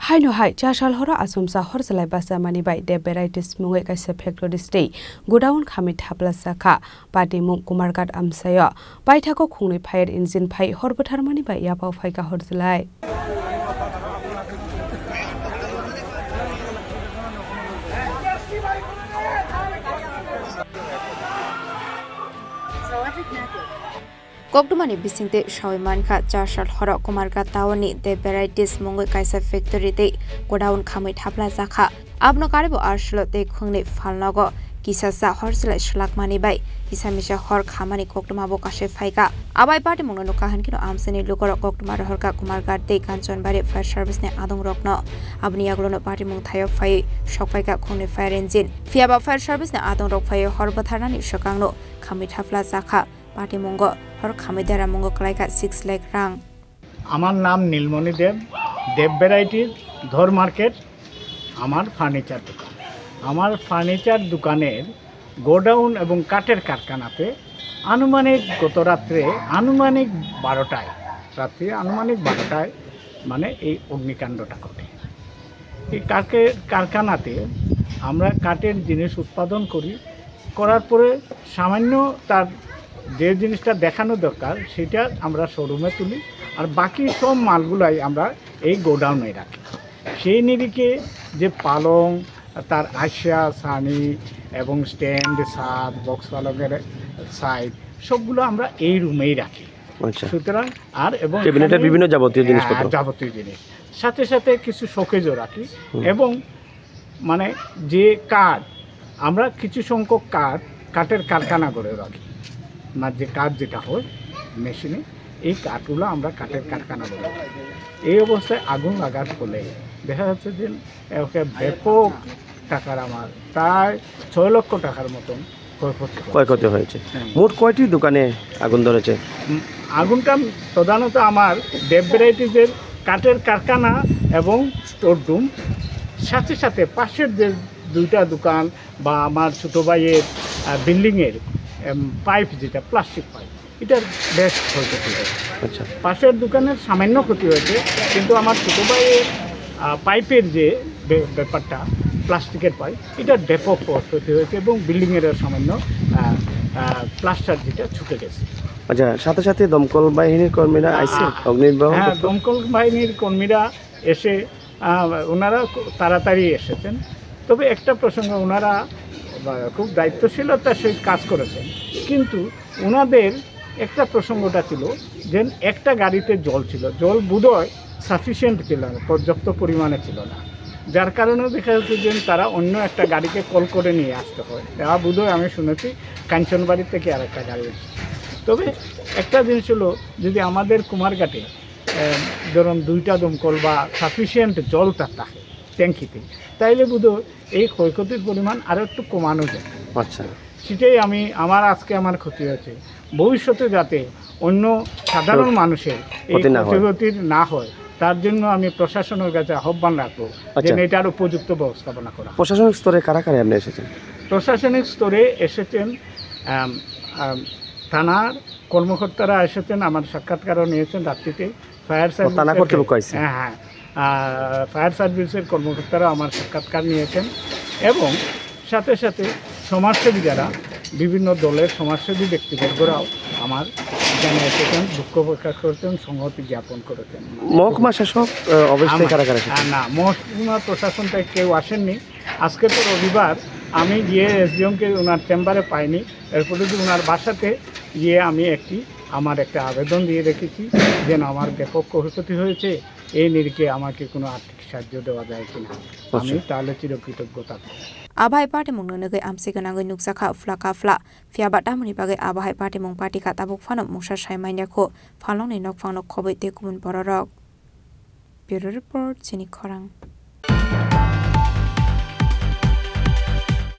Hai no hai chashal hora asumsa hor salai basa mani bai de varieties mungai kaisa factory stay godown khamit hapla sakha pati mung kumargat amsayo bai thako khungni fire engine phai hor bothar mani bai ya pau phai ka hor salai Koktumani bisingte Shawiman ka chashal hora kumargat tawani de varieties mungai kaisa factory te godown khamit hapla sakha abno karibo arshlo te khungni falnago kisasa horsela shlakmani bai kisamisha hor khamani koktuma bo kashe phaika abai party mungno kahan kino amseni lukor koktuma hor ka kumargat te kanchanbari fire service ne adong rokno abni aglono party mung thayo phai shokpai ka khungni fire engine fiaba fire service ne adong rok phai hor batharani shokangno khamit hapla sakha party mungo hor khamidara mungo klaika 6 lakh rang আমার নাম নীলমণি দেব দেব ভ্যারাইটির ধর market আমার furniture দোকান আমার furniture দোকানের godown এবং কাঠের কারখানাতে আনুমানিক গত রাত্রে আনুমানিক 12টায় রাত্রে আনুমানিক 12টায় মানে এই অগ্নিকাণ্ডটা ঘটে এই কাঠের কারখানাতে আমরা কাঠের জিনিস উৎপাদন করার পরে সামান্য তার যে জিনিসটা দেখানো দরকার সেটা আমরা শোরুমে তুলি আর বাকি সব মালগুলাই আমরা এই গোডাউনে রাখি সেই নিরিখে যে পালং তার আশিয়া সানি এবং স্ট্যান্ড ছাদ বক্স পালকের সাইড সবগুলো আমরা এই রুমেই রাখি সুতরাং আর এবং বিভিন্ন যাবতীয় জিনিসপত্র যাবতীয় জিনিস সাথে সাথে কিছু শোকেজও রাখি এবং মানে যে কাঠ আমরা কিছু সংখ্যক কাঠের কারখানা করে রাখি না যে কাঠ যেটা হয় মেশিনে এই কাঠগুলো আমরা কাঠের কারখানা বলে এই অবস্থায় আগুন লাগার ফলে দেখা যাচ্ছে যে ব্যাপক টাকার আমার প্রায় 6 লক্ষ টাকার মতন ক্ষয়ক্ষতি হয়েছে মোট কয়টি দোকানে আগুন ধরেছে আগুনটা প্রধানত আমার দেব ভ্যারাইটিজের কাঠের কারখানা এবং স্টোর রুম সাথে সাথে পাশের যে দুইটা দোকান বা আমার ছোটো ভাইয়ের বিল্ডিংয়ের পাইপ যেটা প্লাস্টিক পাইপ এটার বেশ ক্ষয়ক্ষতি হয়েছে আচ্ছা পাশের দোকানের সামান্য ক্ষতি হয়েছে কিন্তু আমার ছোটো ভাইয়ের পাইপের যে ব্যাপারটা প্লাস্টিকের পাইপ এটার ব্যাপক ক্ষতি হয়েছে এবং বিল্ডিংয়ের সামান্য প্লাস্টার যেটা ছুটে গেছে আচ্ছা সাথে সাথে দমকল বাহিনীর কর্মীরা আইছে অগ্নিনির্বাপক হ্যাঁ দমকল বাহিনীর কর্মীরা এসে ওনারা তাড়াতাড়ি এসেছেন তবে একটা প্রসঙ্গ ওনারা খুব দায়িত্বশীলতার সহিত কাজ করেছেন কিন্তু ওনাদের একটা প্রসঙ্গটা ছিল যে একটা গাড়িতে জল ছিল জল বোধহয় সাফিসিয়েন্ট ছিল না পর্যাপ্ত পরিমাণে ছিল না যার কারণে দেখা যাচ্ছে যে তারা অন্য একটা গাড়িকে কল করে নিয়ে আসতে হয় তা বোধহয় আমি শুনেছি কাঞ্চনবাড়ি থেকে আর একটা গাড়ি এসেছে তবে একটা জিনিস হলো যদি আমাদের কুমারঘাটে ধরুন 2টা দমকল বা সাফিসিয়েন্ট জল তার থাকে ট্যাঙ্কিতে তাইলে বোধহয় এই ক্ষয়ক্ষতির পরিমাণ আরও একটু কমানো যায় আচ্ছা সেটাই আমার ক্ষতি হয়েছে ভবিষ্যতে যাতে অন্য সাধারণ মানুষের এই ক্ষয়ক্ষতির না হয় তার জন্য আমি প্রশাসনের কাছে আহ্বান রাখবো যে এটার উপযুক্ত ব্যবস্থাপনা করা প্রশাসনিক স্তরে কারা কারা আপনি এসেছেন প্রশাসনিক স্তরে এসেছেন থানার কর্মকর্তারা এসেছেন আমার সাক্ষাৎকারও নিয়েছেন রাত্রিতে ফায়ার সার্ভিস হ্যাঁ ফায়ার সার্ভিসের কর্মকর্তারা আমার সাক্ষাৎকার নিয়েছেন এবং সাথে সাথে সমাজসেবী যারা বিভিন্ন দলের সমাজসেবী ব্যক্তিবর্গরাও আমার এখানে এসেছেন দুঃখ প্রকাশ করেছেন সংহতি জ্ঞাপন করেছেন মহকুমা শাসক অবশ্যই কারা কারা না মহকুমা প্রশাসনটায় কেউ আসেননি আজকে তো রবিবার আমি গিয়ে এসডিএমকে ওনার চেম্বারে পাইনি এরপরে ওনার বাসাতে গিয়ে আমি আমার একটা আবেদন দিয়ে রেখেছি যেন আমার ব্যাপক ক্ষয়ক্ষতি হয়েছে এই নিরিখে আমাকে কোনো আর্থিক সাহায্য দেওয়া যায় কিনা আমি তাহলে চিরকৃতজ্ঞ থাকবো Abai party mung nunugay amsiganagay nugsaka flakafla fiaba tamuni bagay abai party mung party katabuk fanok mungsa shaimanya ko falong ni nok fanok khobai te kumun bororok Bureau Report Sini Khorang